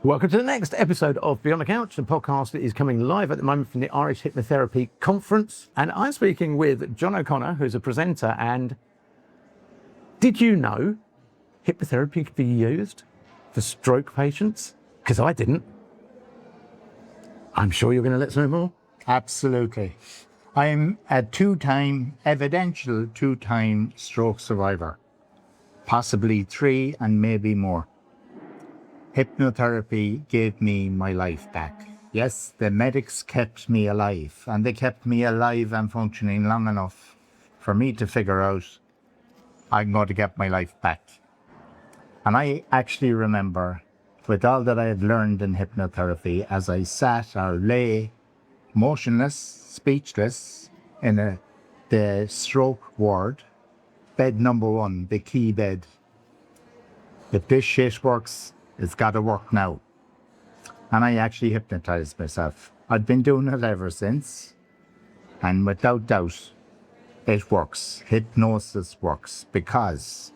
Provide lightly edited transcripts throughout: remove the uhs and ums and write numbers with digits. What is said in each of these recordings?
Welcome to the next episode of Beyond the Couch, the podcast that is coming live at the moment from the Irish Hypnotherapy Conference. And I'm speaking with John O'Connor, who's a presenter. And did you know hypnotherapy could be used for stroke patients? Because I didn't. I'm sure you're going to let us know more. Absolutely. I'm a evidential two-time stroke survivor, possibly 3 and maybe more. Hypnotherapy gave me my life back. Yes, the medics kept me alive, and they kept me alive and functioning long enough for me to figure out I'm going to get my life back. And I actually remember, with all that I had learned in hypnotherapy, as I sat or lay motionless, speechless, in the stroke ward, bed number 1, the key bed. If this shit works, it's got to work now. And I actually hypnotized myself. I've been doing it ever since. And without doubt, it works. Hypnosis works because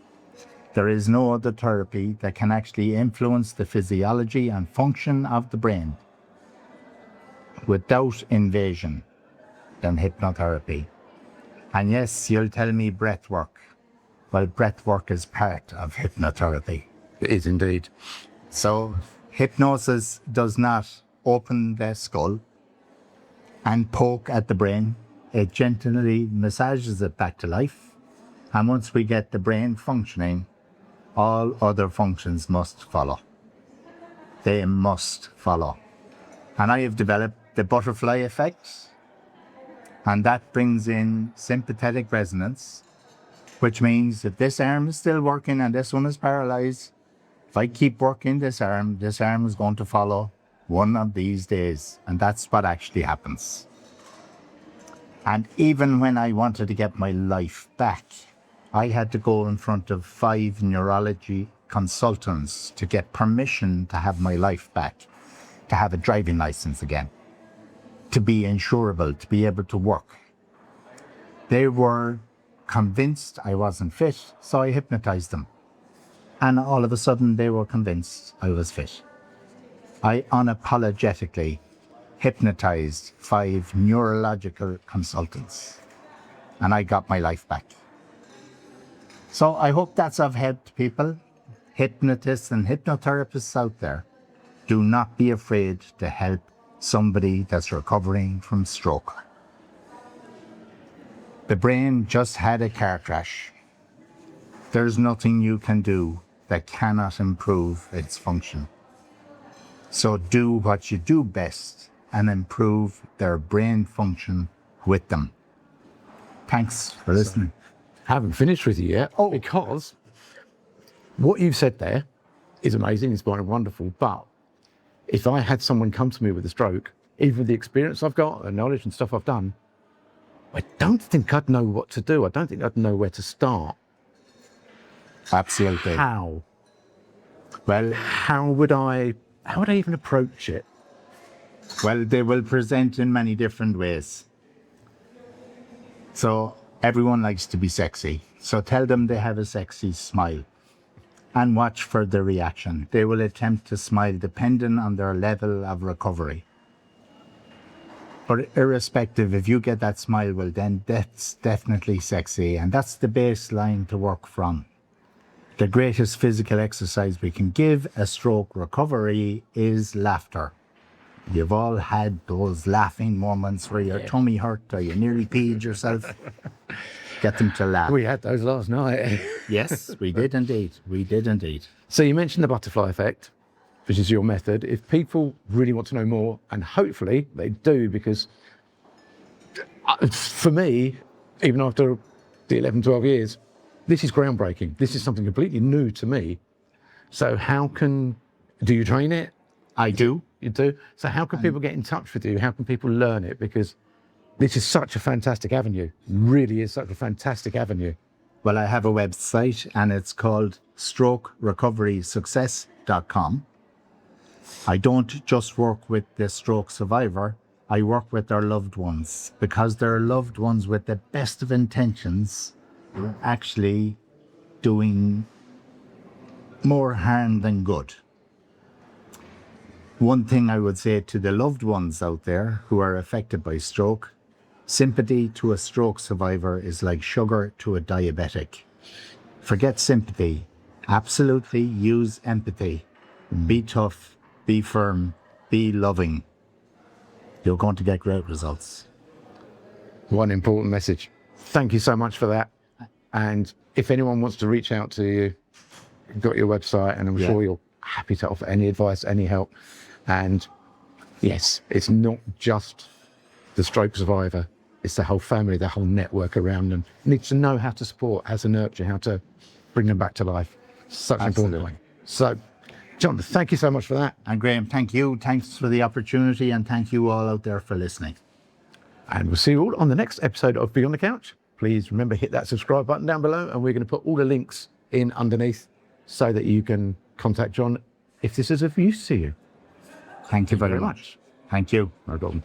there is no other therapy that can actually influence the physiology and function of the brain without invasion than hypnotherapy. And yes, you'll tell me breath work. Well, breath work is part of hypnotherapy. It is indeed. So hypnosis does not open the skull and poke at the brain. It gently massages it back to life. And once we get the brain functioning, all other functions must follow. They must follow. And I have developed the butterfly effect. And that brings in sympathetic resonance, which means if this arm is still working and this one is paralyzed, if I keep working this arm is going to follow one of these days. And that's what actually happens. And even when I wanted to get my life back, I had to go in front of 5 neurology consultants to get permission to have my life back, to have a driving license again, to be insurable, to be able to work. They were convinced I wasn't fit, so I hypnotized them. And all of a sudden they were convinced I was fit. I unapologetically hypnotized 5 neurological consultants and I got my life back. So I hope that's of help to people, hypnotists and hypnotherapists out there. Do not be afraid to help somebody that's recovering from stroke. The brain just had a car crash. There's nothing you can do that cannot improve its function. So do what you do best and improve their brain function with them. Thanks for listening. I haven't finished with you yet, because what you've said there is amazing, inspiring, wonderful. But if I had someone come to me with a stroke, even with the experience I've got, the knowledge and stuff I've done, I don't think I'd know what to do. I don't think I'd know where to start. Absolutely. How? Well, how would I even approach it? Well, they will present in many different ways. So everyone likes to be sexy. So tell them they have a sexy smile and watch for their reaction. They will attempt to smile depending on their level of recovery. But irrespective, if you get that smile, well, then that's definitely sexy. And that's the baseline to work from. The greatest physical exercise we can give a stroke recovery is laughter. You've all had those laughing moments where your tummy hurt or you nearly peed yourself. Get them to laugh. We had those last night. Yes, we did indeed. We did indeed. So you mentioned the butterfly effect, which is your method. If people really want to know more, and hopefully they do, because for me, even after the 11, 12 years, this is groundbreaking. This is something completely new to me. So do you train it? I do. You do? So how can people get in touch with you? How can people learn it? Because this is such a fantastic avenue. It really is such a fantastic avenue. Well, I have a website and it's called strokerecoverysuccess.com. I don't just work with the stroke survivor. I work with their loved ones, because their loved ones, with the best of intentions, are actually doing more harm than good. One thing I would say to the loved ones out there who are affected by stroke, sympathy to a stroke survivor is like sugar to a diabetic. Forget sympathy. Absolutely use empathy. Be tough, be firm, be loving. You're going to get great results. One important message. Thank you so much for that. And if anyone wants to reach out to you, you've got your website, and I'm sure you're happy to offer any advice, any help. And yes, it's not just the stroke survivor, it's the whole family, the whole network around them. Needs to know how to support, how to nurture, how to bring them back to life. Such an important point. So, John, thank you so much for that. And Graham, thank you. Thanks for the opportunity, and thank you all out there for listening. And we'll see you all on the next episode of Beyond the Couch. Please remember, hit that subscribe button down below, and we're going to put all the links in underneath so that you can contact John if this is of use to you. Thank you very much. Thank you. No problem.